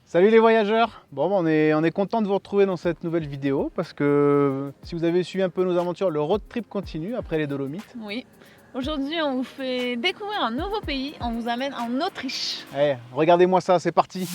Salut les voyageurs. Bon, on est content de vous retrouver dans cette nouvelle vidéo parce que si vous avez suivi un peu nos aventures, le road trip continue après les Dolomites. Oui. Aujourd'hui, on vous fait découvrir un nouveau pays. On vous amène en Autriche. Allez, regardez-moi ça, c'est parti.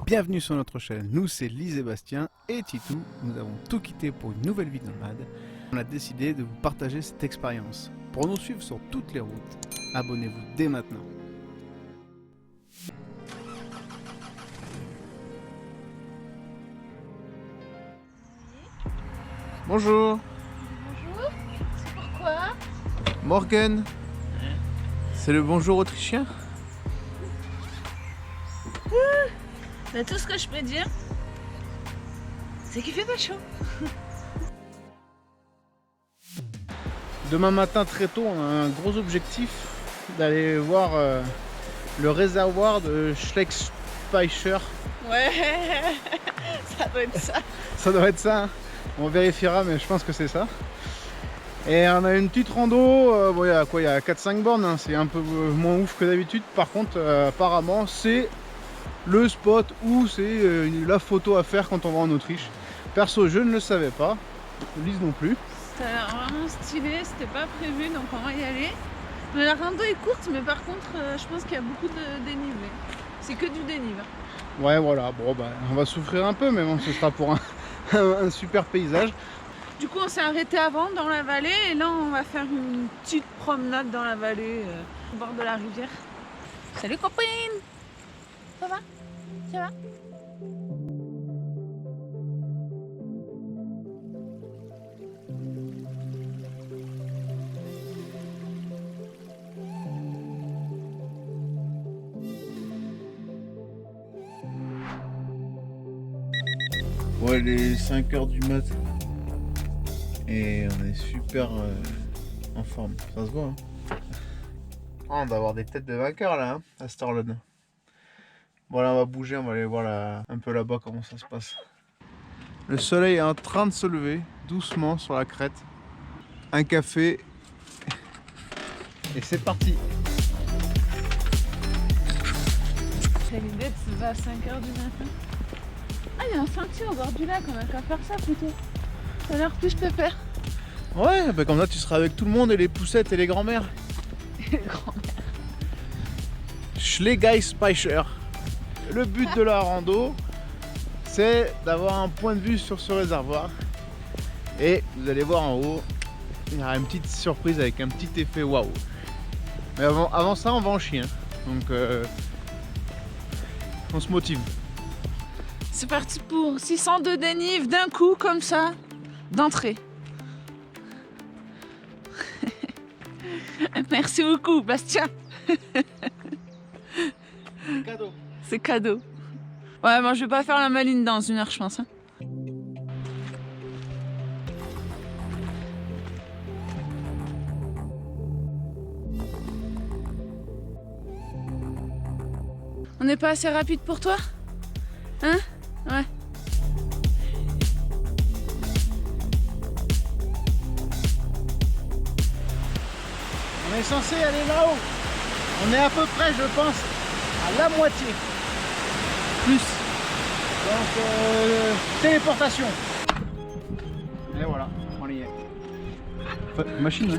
Bienvenue sur notre chaîne, nous c'est Lise et Bastien et Titou. Nous avons tout quitté pour une nouvelle vie nomade. On a décidé de vous partager cette expérience. Pour nous suivre sur toutes les routes, abonnez-vous dès maintenant. Bonjour. Bonjour. C'est pourquoi? Morgan. C'est le bonjour autrichien? Bah, tout ce que je peux dire, c'est qu'il fait pas chaud. Demain matin très tôt, on a un gros objectif d'aller voir le réservoir de Schleckspeicher. Ouais, ça doit être ça. Ça doit être ça, hein. On vérifiera, mais je pense que c'est ça. Et on a une petite rando, bon, il y a 4-5 bornes, hein. C'est un peu moins ouf que d'habitude. Par contre, apparemment, c'est le spot où c'est la photo à faire quand on va en Autriche. Perso, je ne le savais pas, Lise non plus. Ça a l'air vraiment stylé, c'était pas prévu, donc on va y aller. Mais la rando est courte, mais par contre, je pense qu'il y a beaucoup de dénivelé. C'est que du dénivelé. Ouais, voilà, bon, bah, on va souffrir un peu, mais bon, ce sera pour un super paysage. Du coup, on s'est arrêté avant dans la vallée, et là, on va faire une petite promenade dans la vallée, au bord de la rivière. Salut copine! Ça va? Ça va? Ouais, il est 5h du mat. Et on est super en forme, ça se voit. Hein. Oh, on doit avoir des têtes de vainqueurs là, hein, à Starlon. Bon, là on va bouger, on va aller voir un peu là-bas comment ça se passe. Le soleil est en train de se lever doucement sur la crête. Un café. Et c'est parti. C'est l'idée de se lever à 5h du matin. Ah, il y a un sentier au bord du lac, on a qu'à faire ça plutôt. Ça a l'air plus pépère. Ouais, bah comme ça tu seras avec tout le monde et les poussettes et les grands-mères. Les grands-mères. Schleckspeicher. Le but de la rando, c'est d'avoir un point de vue sur ce réservoir. Et vous allez voir en haut, il y aura une petite surprise avec un petit effet waouh. Mais avant ça, on va en chien. Donc on se motive. C'est parti pour 602 dénives d'un coup, comme ça, d'entrée. Merci beaucoup, Bastien. Cadeau. C'est cadeau. Ouais, moi je vais pas faire la maline dans 1 heure, je pense. Hein. On n'est pas assez rapide pour toi? Hein? Ouais. On est censé aller là-haut. On est à peu près, je pense, à la moitié. Plus. Donc, téléportation. Et voilà, on y est. Machine, hein.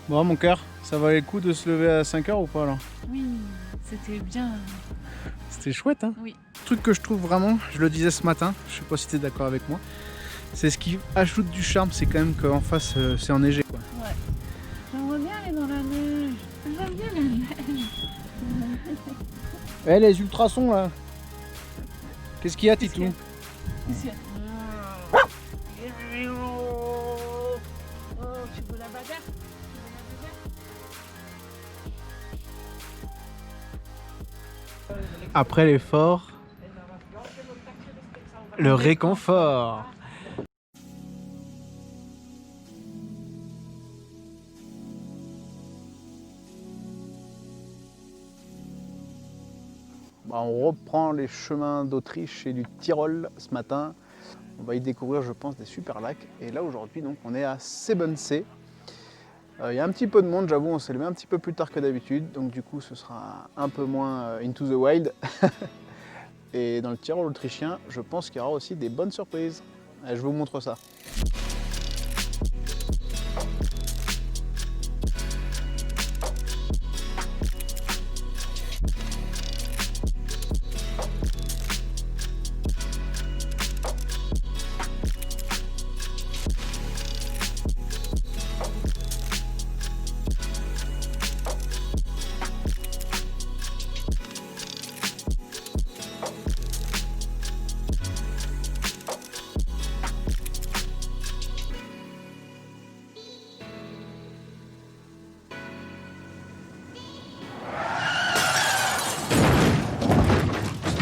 Bon, mon cœur, ça valait le coup de se lever à 5h ou pas là? Oui, c'était bien. C'était chouette, hein? Oui. Le truc que je trouve vraiment, je le disais ce matin, je sais pas si tu es d'accord avec moi, c'est ce qui ajoute du charme, c'est quand même qu'en face c'est enneigé quoi. Ouais. J'aimerais bien aller dans la neige. J'aime bien la neige. Eh les ultrasons là. Qu'est-ce qu'il y a Titou? Qu'est-ce qu'il y a? Oh, tu veux la bagarre? Après l'effort, le réconfort. On reprend les chemins d'Autriche et du Tyrol ce matin. On va y découvrir, je pense, des super lacs. Et là, aujourd'hui, donc, on est à Sebensee. Il y a un petit peu de monde, j'avoue, on s'est levé un petit peu plus tard que d'habitude. Donc, du coup, ce sera un peu moins into the wild. Et dans le Tyrol autrichien, je pense qu'il y aura aussi des bonnes surprises. Allez, je vous montre ça.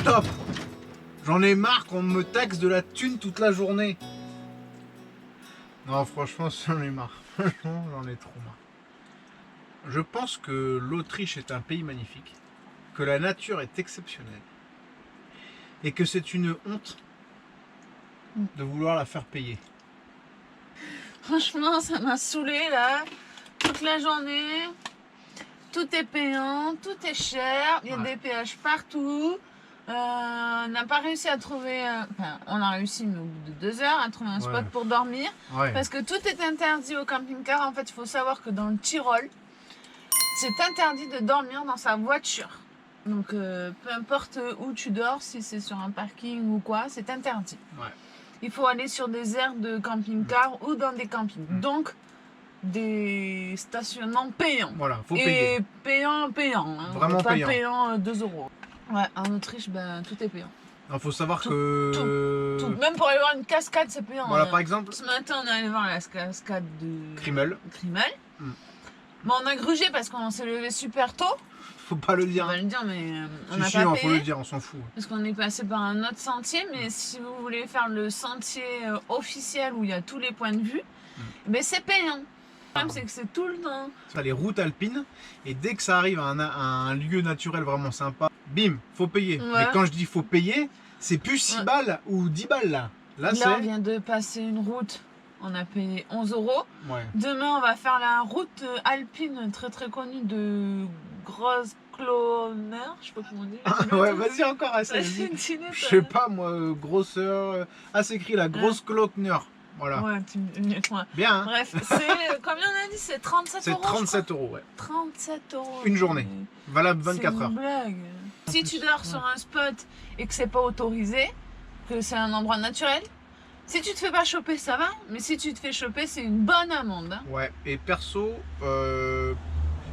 Stop! J'en ai marre qu'on me taxe de la thune toute la journée. Non, franchement, j'en ai marre. Franchement, j'en ai trop marre. Je pense que l'Autriche est un pays magnifique, que la nature est exceptionnelle et que c'est une honte de vouloir la faire payer. Franchement, ça m'a saoulé là. Toute la journée. Tout est payant, tout est cher. Il y a des péages partout. On n'a pas réussi à trouver. Enfin, on a réussi, mais au bout de 2 heures, à trouver un spot pour dormir. Parce que tout est interdit au camping-car. En fait, il faut savoir que dans le Tyrol, c'est interdit de dormir dans sa voiture. Donc, peu importe où tu dors, si c'est sur un parking ou quoi, c'est interdit. Il faut aller sur des aires de camping-car ou dans des campings. Donc, des stationnements payants. Voilà, faut payer. Et payant. Hein. Vraiment pas payant. payant 2 €. Ouais, en Autriche, ben, tout est payant. Il faut savoir Tout. que... Même pour aller voir une cascade, c'est payant. Voilà, hein. par exemple... Ce matin, on est allé voir la cascade de... Krimmel. Bon, on a grugé parce qu'on s'est levé super tôt. Faut pas le dire. On va le dire, mais on n'a si, pas non, payé. faut le dire, on s'en fout. Parce qu'on est passé par un autre sentier, mais si vous voulez faire le sentier officiel où il y a tous les points de vue, ben c'est payant. Le problème, c'est que c'est tout le temps. Ça, les routes alpines, et dès que ça arrive à un lieu naturel vraiment sympa, bim, faut payer. Mais quand je dis faut payer, c'est plus 6 balles ou 10 balles là. Là, on vient de passer une route, on a payé 11 €. Demain, on va faire la route alpine très très connue de Großglockner, je sais pas comment on dit. Ouais, vas-y encore, je sais pas moi, grosseur. Ah, c'est écrit la Großglockner. Voilà. Ouais, bien. Hein. Bref, c'est combien on a dit? C'est 37 €. C'est 37 €, ouais. 37 €. Une journée. Valable 24 heures. C'est une blague. Si tu dors sur un spot et que c'est pas autorisé, que c'est un endroit naturel, si tu te fais pas choper, ça va. Mais si tu te fais choper, c'est une bonne amende. Hein. Ouais, et perso,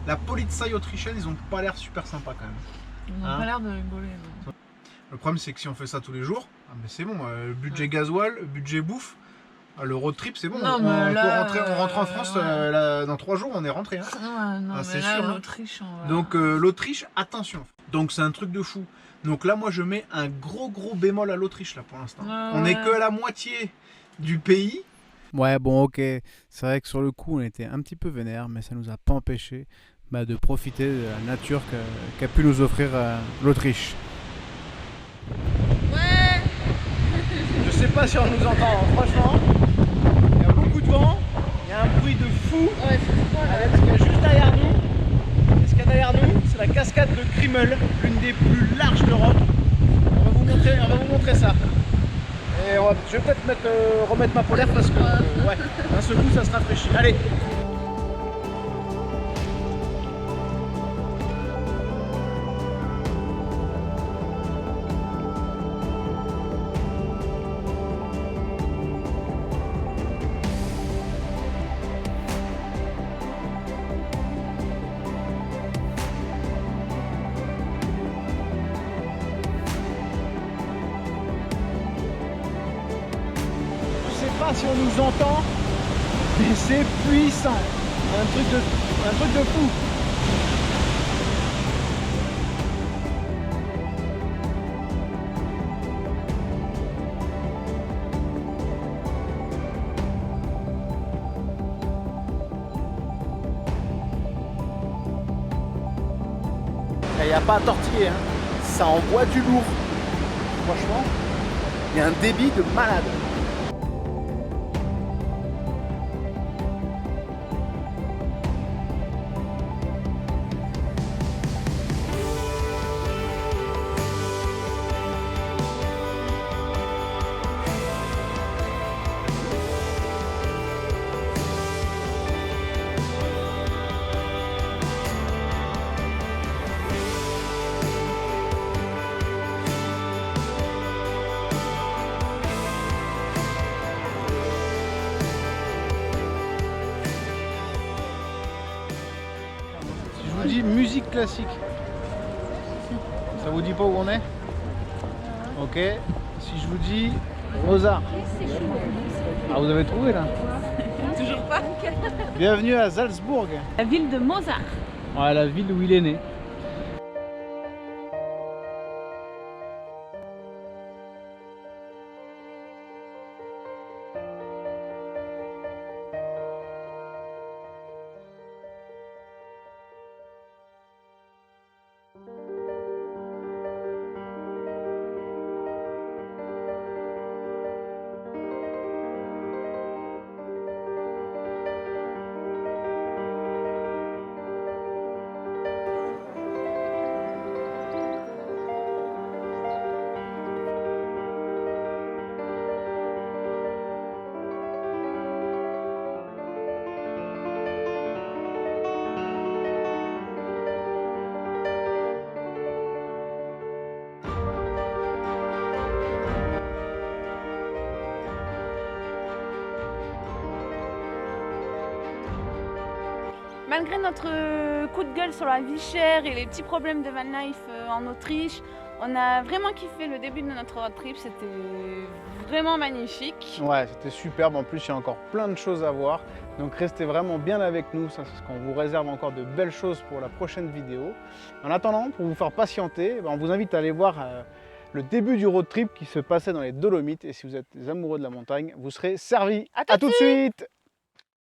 la Polizei autrichienne, ils ont pas l'air super sympas quand même. Ils n'ont pas l'air de rigoler. Non. Le problème, c'est que si on fait ça tous les jours, mais c'est bon, budget gasoil, budget bouffe. Le road trip, c'est bon. Non, on rentre en France dans 3 jours, on est rentré. Hein. Non, c'est là, sûr. l'Autriche. Donc l'Autriche, attention. Donc c'est un truc de fou. Donc là, moi, je mets un gros bémol à l'Autriche là pour l'instant. On n'est que à la moitié du pays. Ouais, bon, ok. C'est vrai que sur le coup, on était un petit peu vénère, mais ça nous a pas empêché de profiter de la nature qu'a pu nous offrir l'Autriche. Ouais. Je sais pas si on nous entend, franchement. Il y a beaucoup de vent, il y a un bruit de fou. Ouais, avec ce qu'il y a juste derrière nous. Et ce qu'il y a derrière nous, c'est la cascade de Krimmel, l'une des plus larges d'Europe. On va vous montrer ça. Et je vais peut-être remettre ma polaire parce que d'un seul coup ça se rafraîchit. Allez. pas si on nous entend, mais c'est puissant. Un truc de fou. Il n'y a pas à tortiller, hein. Ça envoie du lourd. Franchement, il y a un débit de malade. Si je vous dis musique classique, ça vous dit pas où on est? Ok. Si je vous dis Mozart. Ah, vous avez trouvé là? Toujours pas. Bienvenue à Salzbourg. La ville de Mozart. Ouais, la ville où il est né. Malgré notre coup de gueule sur la vie chère et les petits problèmes de van life en Autriche, on a vraiment kiffé le début de notre road trip, c'était vraiment magnifique. Ouais, c'était superbe. En plus, il y a encore plein de choses à voir. Donc restez vraiment bien avec nous, ça, c'est ce qu'on vous réserve encore de belles choses pour la prochaine vidéo. En attendant, pour vous faire patienter, on vous invite à aller voir le début du road trip qui se passait dans les Dolomites. Et si vous êtes des amoureux de la montagne, vous serez servis. À tout de suite.